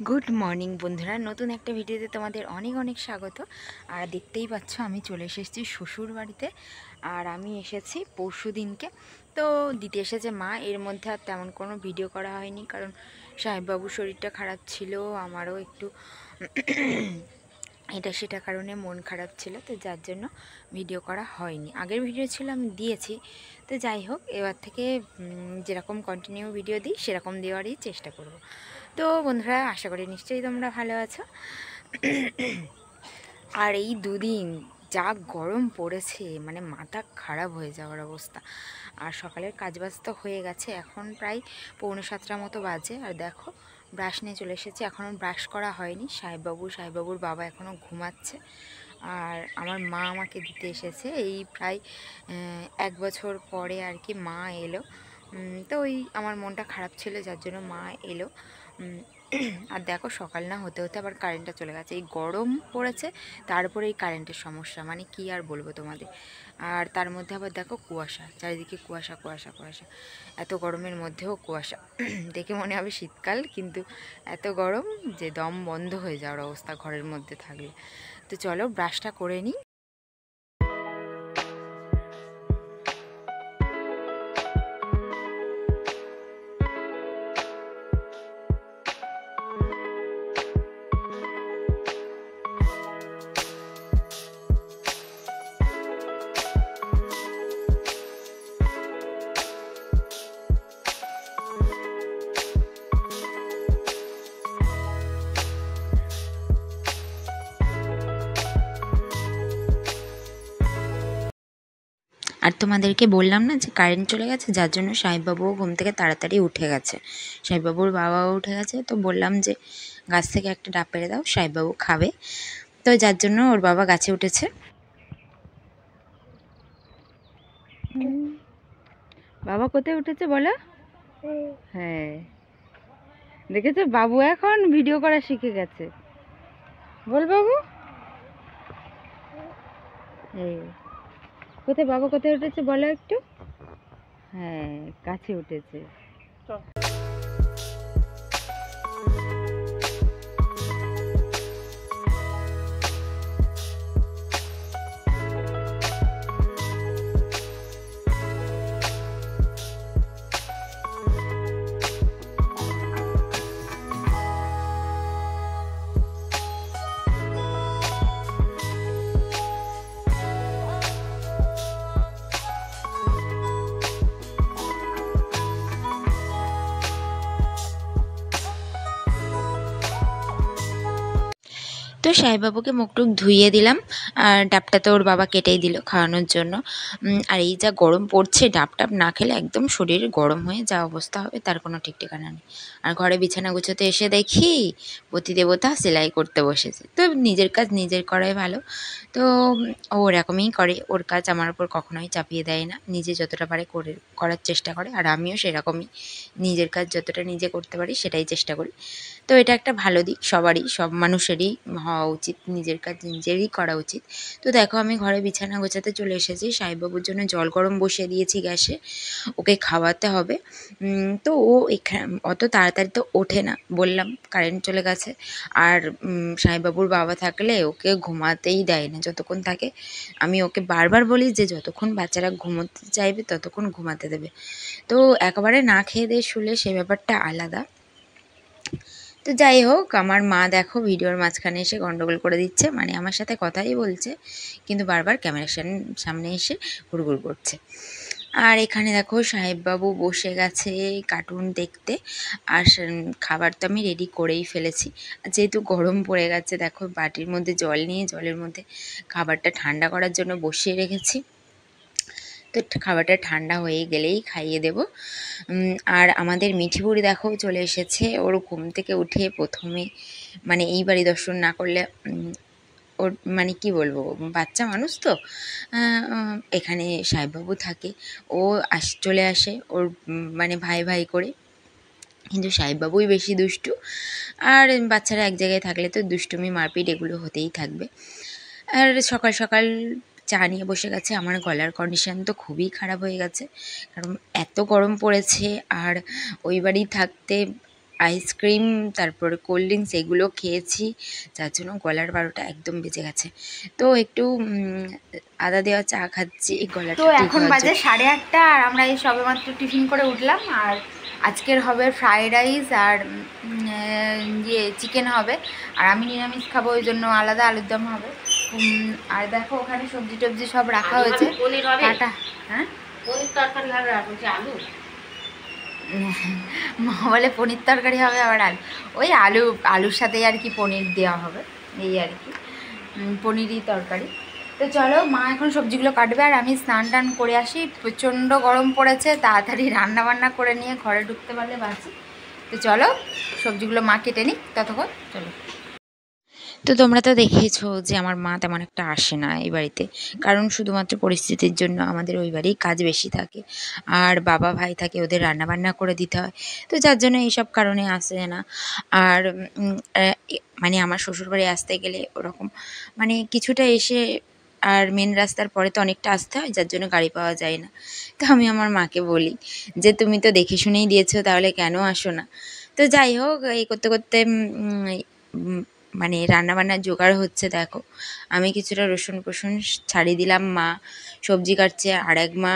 Good morning বন্ধুরা, নতুন একটা ভিডিওতে তোমাদের অনেক অনেক স্বাগত। আর দেখতেই পাচ্ছ আমি চলে এসেছি শ্বশুর বাড়িতে। আর আমি এসেছি পরশু দিনকে, তো দিতে এসেছে মা। এর মধ্যে আর তেমন কোনো ভিডিও করা হয়নি, কারণ সাহেববাবুর শরীরটা খারাপ ছিল, আমারও একটু এটা সেটা কারণে মন খারাপ ছিল, তো যার জন্য ভিডিও করা হয়নি। আগের ভিডিও ছিল আমি দিয়েছি, তো যাই হোক এবার থেকে যেরকম কন্টিনিউ ভিডিও দিই সেরকম দেওয়ারই চেষ্টা করব। তো বন্ধুরা, আশা করি নিশ্চয়ই তোমরা ভালো আছো। আর এই দুদিন যা গরম পড়েছে, মানে মাথা খারাপ হয়ে যাওয়ার অবস্থা। আর সকালের কাজবাজ তো হয়ে গেছে, এখন প্রায় 6:45 মতো বাজে। আর দেখো ব্রাশ নিয়ে চলে এসেছি, এখনও ব্রাশ করা হয়নি। সাহেববাবুর বাবা এখনও ঘুমাচ্ছে। আর আমার মা আমাকে দিতে এসেছে, এই প্রায় 1 বছর পরে আর কি মা এলো। তো ওই আমার মনটা খারাপ ছিল, যার জন্য মা এলো। আর দেখো সকাল না হতে হতে আবার কারেন্টটা চলে গেছে। এই গরম পড়েছে, তারপরে এই কারেন্টের সমস্যা, মানে কি আর বলবো তোমাদের। আর তার মধ্যে আবার দেখো কুয়াশা, চারিদিকে কুয়াশা কুয়াশা কুয়াশা। এত গরমের মধ্যেও কুয়াশা, দেখে মনে হবে শীতকাল, কিন্তু এত গরম যে দম বন্ধ হয়ে যাওয়ার অবস্থা ঘরের মধ্যে থাকলে। তো চলো ব্রাশটা করে নিই। আর তোমাদেরকে বললাম না যে কারেন্ট চলে গেছে, যার জন্য সাহেববাবুও ঘুম থেকে তাড়াতাড়ি উঠে গেছে, সাহেববাবুর বাবাও উঠে গেছে। তো বললাম যে গাছ থেকে একটা ডাব পেড়ে দাও, সাহেববাবু খাবে। তো যার জন্য ওর বাবা গাছে উঠেছে। বাবা কোথায় উঠেছে বলো? হ্যাঁ, দেখেছো বাবু এখন ভিডিও করা শিখে গেছে। বল বাবু, এই কোথায় বাবা কোথায় উঠেছে বলো একটু। হ্যাঁ, গাছে উঠেছে। তো সাহেববাবুকে মুখটুক ধুইয়ে দিলাম, আর ডাবটা তো ওর বাবা কেটেই দিল খাওয়ানোর জন্য। আর এই যা গরম পড়ছে, ডাব না খেলে একদম শরীর গরম হয়ে যা অবস্থা হবে তার কোনো ঠিক ঠিকানা নেই। আর ঘরে বিছানা গুছোতে এসে দেখি পতি দেবতা সেলাই করতে বসেছে। তো নিজের কাজ নিজের করাই ভালো। তো ও ওরকমই করে, ওর কাজ আমার উপর কখনোই চাপিয়ে দেয় না, নিজে যতটা পারে করার চেষ্টা করে। আর আমিও সেরকমই, নিজের কাজ যতটা নিজে করতে পারি সেটাই চেষ্টা করি। তো এটা একটা ভালো দিক, সবারই, সব মানুষেরই হওয়া উচিত, নিজের কাজ নিজেরই করা উচিত। তো দেখো আমি ঘরে বিছানা গোছাতে চলে এসেছি, সাহেববাবুর জন্য জল গরম বসিয়ে দিয়েছি গ্যাসে, ওকে খাওয়াতে হবে। তো ও অত তাড়াতাড়ি তো ওঠে না, বললাম কারেন্ট চলে গেছে। আর সাহেববাবুর বাবা থাকলে ওকে ঘুমাতেই দেয় না যতক্ষণ থাকে। আমি ওকে বারবার বলি যে যতক্ষণ বাচ্চারা ঘুমোতে চাইবে ততক্ষণ ঘুমাতে দেবে। তো একেবারে না খেয়ে দিয়ে শুলে সে ব্যাপারটা আলাদা। তো যাই হোক, আমার মা দেখো ভিডিওর মাঝখানে এসে গন্ডগোল করে দিচ্ছে, মানে আমার সাথে কথাই বলছে কিন্তু বারবার ক্যামেরার সামনে এসে ঘুরঘুর করছে। আর এখানে দেখো সাহেববাবু বসে গেছে কার্টুন দেখতে। আর খাবার তো আমি রেডি করেই ফেলেছি, যেহেতু গরম পড়ে গেছে। দেখো বাটির মধ্যে জল নিয়ে জলের মধ্যে খাবারটা ঠান্ডা করার জন্য বসিয়ে রেখেছি। তো খাবারটা ঠান্ডা হয়ে গেলেই খাইয়ে দেব। আর আমাদের মিঠি বুড়ি দেখো চলে এসেছে, ওর ঘুম থেকে উঠে প্রথমে, মানে এই বাড়ি দর্শন না করলে ওর, মানে কি বলবো, বাচ্চা মানুষ তো, এখানে সাহেববাবু থাকে, ও চলে আসে ওর মানে ভাই ভাই করে। কিন্তু সাহেববাবুই বেশি দুষ্টু, আর বাচ্চারা এক জায়গায় থাকলে তো দুষ্টুমি মারপিট এগুলো হতেই থাকবে। আর সকাল সকাল চা নিয়ে বসে গেছে। আমার গলার কন্ডিশন তো খুবই খারাপ হয়ে গেছে, কারণ এত গরম পড়েছে। আর ওই বাড়ি থাকতে আইসক্রিম তারপরে কোল্ড ড্রিঙ্কস এগুলো খেয়েছি, যার জন্য গলার 12টা একদম বেজে গেছে। তো একটু আদা দেওয়া চা খাচ্ছি গলাটা তো ঠিক এখন হওয়ার বাজে জন্য। 8:30 আর আমরা এই সবেমাত্র টিফিন করে উঠলাম। আর আজকের হবে ফ্রাইড রাইস আর ইয়ে চিকেন হবে, আর আমি নিরামিষ খাবো, ওই জন্য আলাদা আলুর দম হবে। আর দেখো ওখানে সবজি টবজি সব রাখা হয়েছে। কাটা হ্যাঁ পনির তরকারি হবে, আর বলছি আলু মা বলে পনির তরকারি হবে আবার আলু, ওই আলুর সাথে আর কি পনির দেওয়া হবে, এই আর কি পনিরই তরকারি। তো চলো মা এখন সবজিগুলো কাটবে আর আমি স্নান টান করে আসি, প্রচণ্ড গরম পড়েছে, তাড়াতাড়ি রান্না বান্না করে নিয়ে ঘরে ঢুকতে পারলে বাঁচি। তো চলো সবজিগুলো মা কেটে নিই ততক্ষণ, চলো। তো তোমরা তো দেখেছো যে আমার মা তেমন একটা আসে না এই বাড়িতে, কারণ শুধুমাত্র পরিস্থিতির জন্য আমাদের ওই বাড়িই কাজ বেশি থাকে, আর বাবা ভাই থাকে, ওদের রান্নাবান্না করে দিতে হয়, তো যার জন্য এইসব কারণে আসে না। আর মানে আমার শ্বশুরবাড়ি আসতে গেলে ওরকম মানে কিছুটা এসে আর মেন রাস্তার পরে তো অনেকটা আসতে হয়, যার জন্য গাড়ি পাওয়া যায় না। তো আমি আমার মাকে বলি যে তুমি তো দেখে শুনেই দিয়েছো, তাহলে কেন আসো না? তো যাই হোক, এই করতে করতে মানে রান্নাবান্নার জোগাড় হচ্ছে। দেখো আমি কিছুটা রসুন ফসুন ছাড়িয়ে দিলাম, মা সবজি কাটছে, আর এক মা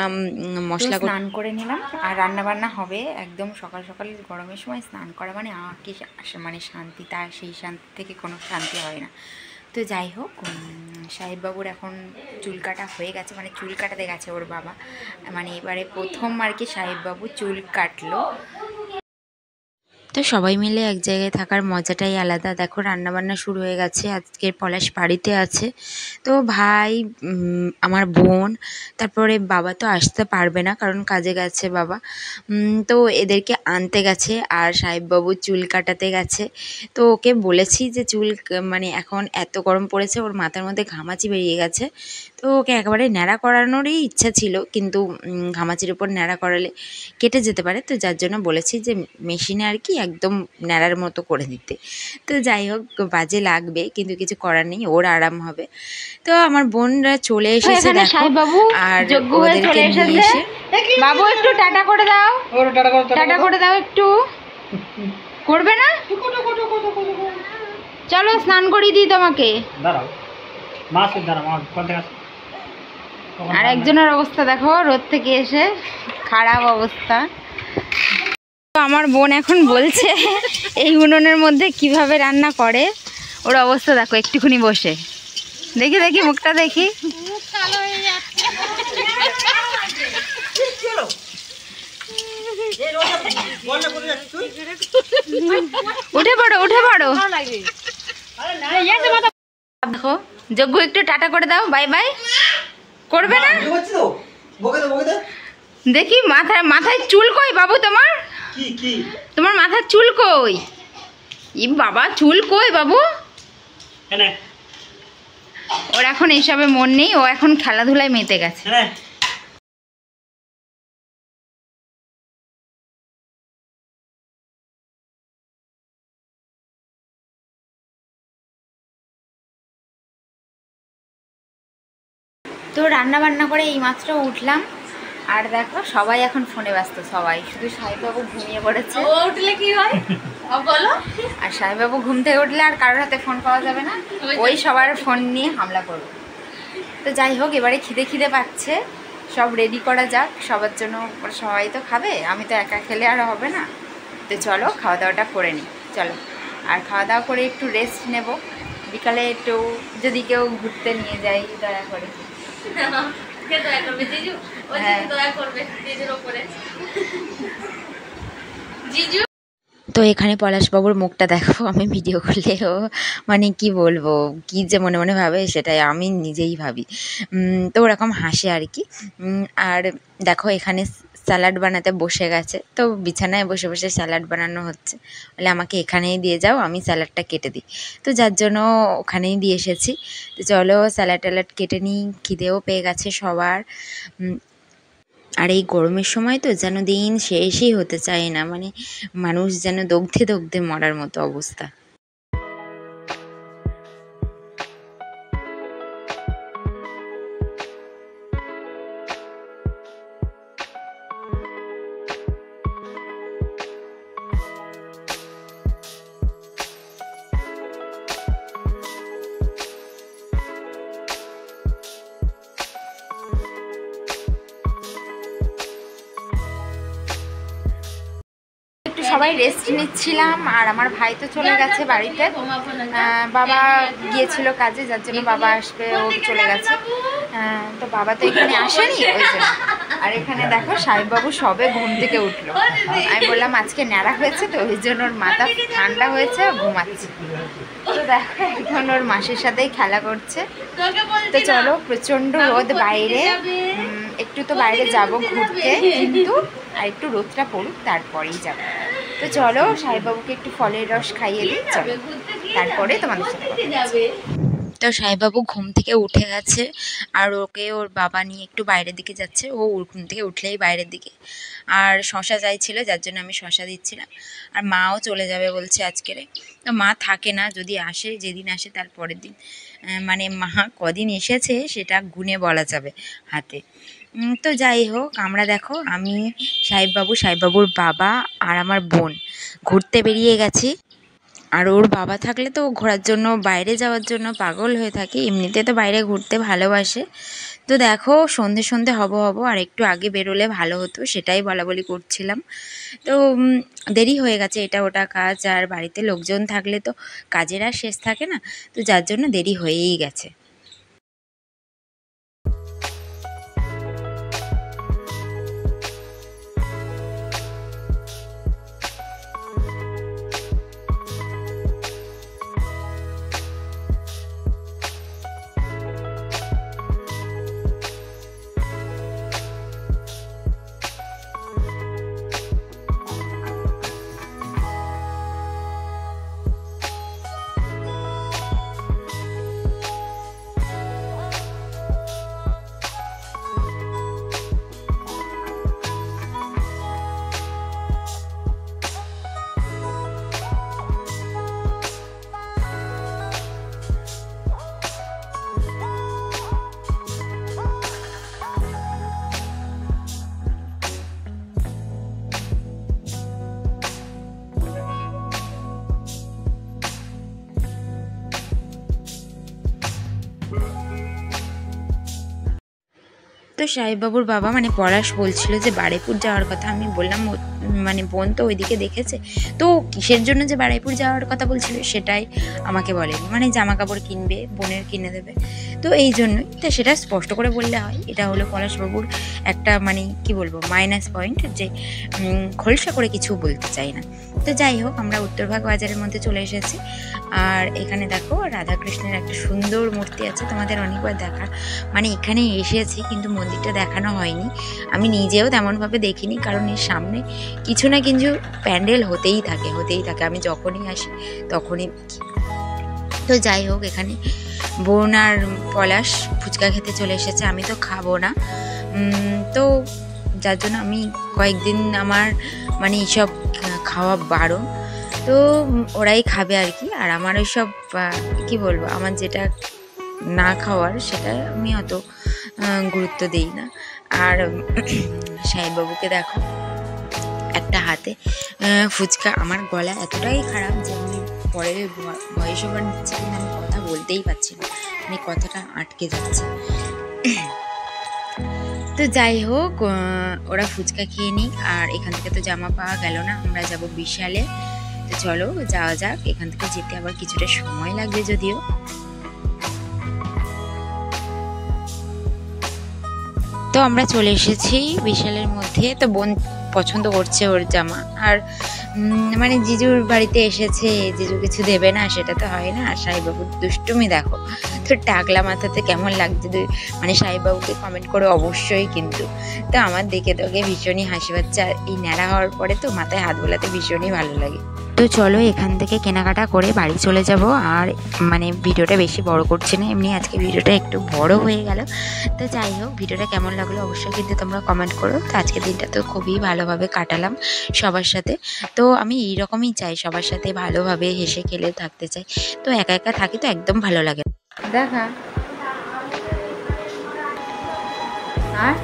মশলা স্নান করে নিলাম আর রান্না বান্না হবে। একদম সকাল সকাল গরমের সময় স্নান করা মানে কি মানে শান্তি, তার সেই শান্তি থেকে কোনো শান্তি হয় না। তো যাই হোক, সাহেববাবুর এখন চুল কাটা হয়ে গেছে, মানে চুল কাটাতে গেছে ওর বাবা, মানে এবারে প্রথম আর কি সাহেববাবু চুল কাটলো। তো সবাই মিলে এক জায়গায় থাকার মজাটাই আলাদা। দেখো রান্নাবান্না শুরু হয়ে গেছে, আজকের পলাশ বাড়িতে আছে। তো ভাই, আমার বোন, তারপরে বাবা তো আসতে পারবে না কারণ কাজে গেছে বাবা, তো এদেরকে আনতে গেছে, আর সাহেববাবু চুল কাটাতে গেছে। তো ওকে বলেছি যে চুল মানে এখন এত গরম পড়েছে, ওর মাথার মধ্যে ঘামাচি বেরিয়ে গেছে, তো ওকে একেবারে ন্যাড়া করানোরই ইচ্ছা ছিল, কিন্তু ঘামাচির উপর ন্যাড়া করালে কেটে যেতে পারে, তো যার জন্য বলেছি যে মেশিনে আর কি একদম ন্যাড়ার মতো করে দিতে। তো যাই হোক, বাজে লাগবে কিন্তু কিছু করার নেই, ওর আরাম হবে। তো আমার বোনরা চলে এসেছে দেখো, আর ওদেরকে নিয়ে এসে বাবু একটু টাটা করে দাও, টাটা করে দাও একটু, করবে না? চলো স্নান করিয়ে দিই তোমাকে। আর একজনের অবস্থা দেখো, রোদ থেকে এসে খারাপ অবস্থা। আমার বোন এখন বলছে এই উনুনের মধ্যে কিভাবে রান্না করে, ওর অবস্থা দেখো, একটুখানি বসে দেখি দেখি মুখটা দেখি। উঠে পড়ো উঠে পড়ো। দেখো যজ্ঞ একটু টাটা করে দাও, বাই বাই। করবে না? দেখি মাথায় চুল কই বাবু তোমার? তোমার মাথার চুল কই? ই বাবা, চুল কই বাবু? ওর এখন এইসবে মন নেই, ও এখন খেলাধুলায় মেতে গেছে। তো রান্না বান্না করে এই মাত্র উঠলাম, আর দেখো সবাই এখন ফোনে ব্যস্ত, সবাই, শুধু সাহেববাবু ঘুমিয়ে পড়েছে। উঠলে কি হয় বলো? আর সাহেববাবু ঘুম থেকে উঠলে আর কারোর হাতে ফোন পাওয়া যাবে না, ওই সবার ফোন নিয়ে হামলা করবে। তো যাই হোক, এবারে খিদে পাচ্ছে, সব রেডি করা যাক সবার জন্য, সবাই তো খাবে, আমি তো একা খেলে আর হবে না। তো চলো খাওয়া দাওয়াটা করে নিই, চলো। আর খাওয়া দাওয়া করে একটু রেস্ট নেব, বিকালে একটু যদি কেউ ঘুরতে নিয়ে যাই দয়া করে। তো এখানে পলাশবাবুর মুখটা দেখো, আমি ভিডিও করলেও মানে কি বলবো, কি যে মনে মনে ভাবে সেটাই আমি নিজেই ভাবি। তো ওরকম হাসে আর কি। আর দেখো এখানে স্যালাড বানাতে বসে গেছে, তো বিছানায় বসে বসে স্যালাড বানানো হচ্ছে, বলে আমাকে এখানেই দিয়ে যাও, আমি স্যালাডটা কেটে দিই। তো যার জন্য ওখানেই দিয়ে এসেছি। তো চলো স্যালাড ট্যালাড কেটে নিই, খিদেও পেয়ে গেছে সবার। আর এই গরমের সময় তো যেন দিন শেষই হতে চায় না, মানে মানুষ যেন দগ্ধে দগ্ধে মরার মতো অবস্থা। সবাই রেস্ট নিচ্ছিলাম, আর আমার ভাই তো চলে গেছে বাড়িতে, বাবা গিয়েছিল কাজে, যার জন্য বাবা আসবে, ও চলে গেছে। তো বাবা তো এখানে আসেনি ওই জন্য। আর এখানে দেখো সাহেববাবু সবে ঘুম থেকে উঠলো। আমি বললাম আজকে ন্যাড়া হয়েছে তো ওই জন্য ওর মাথা ঠান্ডা হয়েছে, ঘুমাচ্ছে। তো দেখো এখন ওর মাসির সাথেই খেলা করছে। তো চলো, প্রচণ্ড রোদ বাইরে, একটু তো বাইরে যাব ঘুরতে, কিন্তু আর একটু রোদটা পড়ুক তারপরেই যাব। তো চলো সাহেববাবুকে একটু ফলের রস খাইয়ে দিই, চলো তারপরে তোমাদের সাথে যাবে। তো সাহেববাবু ঘুম থেকে উঠে গেছে, আর ওকে ওর বাবা নিয়ে একটু বাইরের দিকে যাচ্ছে। ও ঘুম থেকে উঠলেই বাইরের দিকে, আর শশা চাইছিল, যার জন্য আমি শশা দিচ্ছিলাম। আর মাও চলে যাবে বলছে আজকের। তো মা থাকে না, যদি আসে, যেদিন আসে তার পরের দিন, মানে মা কদিন এসেছে সেটা গুনে বলা যাবে হাতে। তো যাই হোক, আমরা দেখো আমি, সাহেববাবুর বাবা আর আমার বোন ঘুরতে বেরিয়ে গেছি। আর ওর বাবা থাকলে তো ঘোরার জন্য, বাইরে যাওয়ার জন্য পাগল হয়ে থাকে, এমনিতে তো বাইরে ঘুরতে ভালোবাসে। তো দেখো সন্ধে হব আর একটু আগে বেরোলে ভালো হতো, সেটাই বলাবলি করছিলাম। তো দেরি হয়ে গেছে, এটা ওটা কাজ, আর বাড়িতে লোকজন থাকলে তো কাজের আর শেষ থাকে না, তো যার জন্য দেরি হয়েই গেছে। তো সাহেববাবুর বাবা মানে পলাশ বলছিল যে বারুইপুর যাওয়ার কথা। আমি বললাম মানে বোন তো ওইদিকে দেখেছে, তো কিসের জন্য যে বারুইপুর যাওয়ার কথা বলছিল সেটাই আমাকে বলেনি, মানে জামা কাপড় কিনবে, বোনের কিনে দেবে, তো এই জন্যই। তো সেটা স্পষ্ট করে বললে হয়। এটা হলো পলাশবাবুর একটা মানে কি বলবো মাইনাস পয়েন্ট, যে খোলসা করে কিছু বলতে চাই না। তো যাই হোক, আমরা উত্তরভাগ বাজারের মধ্যে চলে এসেছি। আর এখানে দেখো রাধাকৃষ্ণের একটা সুন্দর মূর্তি আছে, তোমাদের অনেকবার দেখার মানে এখানে এসেছি, কিন্তু মন্দিরটা দেখানো হয়নি। আমি নিজেও তেমনভাবে দেখিনি, কারণ এর সামনে কিছু না কিছু প্যান্ডেল হতেই থাকে। আমি যখনই আসি তখনই দেখি। তো যাই হোক, এখানে বোন আর পলাশ ফুচকা খেতে চলে এসেছে। আমি তো খাবো না, তো যার জন্য আমি কয়েকদিন আমার মানে এইসব খাওয়া বারণ, তো ওরাই খাবে আর কি। আর আমার ওইসব কি বলবো, আমার যেটা না খাওয়ার সেটা আমি অত গুরুত্ব দিই না। আর সাহেববাবুকে দেখো একটা হাতে ফুচকা, আমার গলা এতটাই খারাপ যে আমি পরে ভয়েস ওভার নিচ্ছি, কিন্তু আমি কথা বলতেই পারছি না, মানে কথাটা আটকে যাচ্ছে। তো যাই হোক, ওরা ফুচকা খেয়ে নিক। আর এখান থেকে তো জামা পাওয়া গেল না, আমরা যাব বিশালে। তো চলো যাওয়া যাক। এখান থেকে যেতে আবার কিছুটা সময় লাগবে যদিও। তো আমরা চলে এসেছি বিশালের মধ্যে। তো বোন পছন্দ করছে ওর জামা, আর মানে জিজুর বাড়িতে এসেছে, জিজু কিছু দেবে না সেটা তো হয় না। আর সাহেববাবুর দুষ্টুমি দেখো, তো টাকলা মাথাতে কেমন লাগছে, মানে সাহেববাবুকে কমেন্ট করে অবশ্যই। কিন্তু তো আমার দেখে তোকে ভীষণই হাসি পাচ্ছে, আর এই ন্যাড়া হওয়ার পরে তো মাথায় হাত বোলাতে ভীষণই ভালো লাগে। তো চলো এখান থেকে কেনাকাটা করে বাড়ি চলে যাব। আর মানে ভিডিওটা বেশি বড় করছি না, এমনি আজকে ভিডিওটা একটু বড় হয়ে গেল। তো যাই হোক, ভিডিওটা কেমন লাগলো অবশ্যই কিন্তু তোমরা কমেন্ট করো। তো আজকের দিনটা তো খুবই ভালোভাবে কাটালাম সবার সাথে। তো আমি এইরকমই চাই, সবার সাথে ভালোভাবে হেসে খেলে থাকতে চাই। তো একা একা থাকি তো একদম ভালো লাগে না। দেখা আর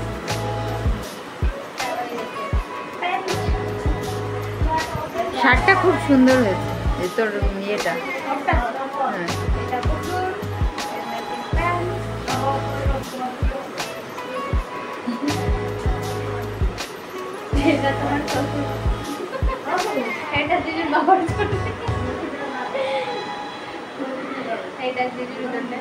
শার্টটা খুব সুন্দর হয়েছে, তোর ইয়েটা। হ্যাঁ, এটা দিদির বাবার জন্য, এটা দিদির জন্য।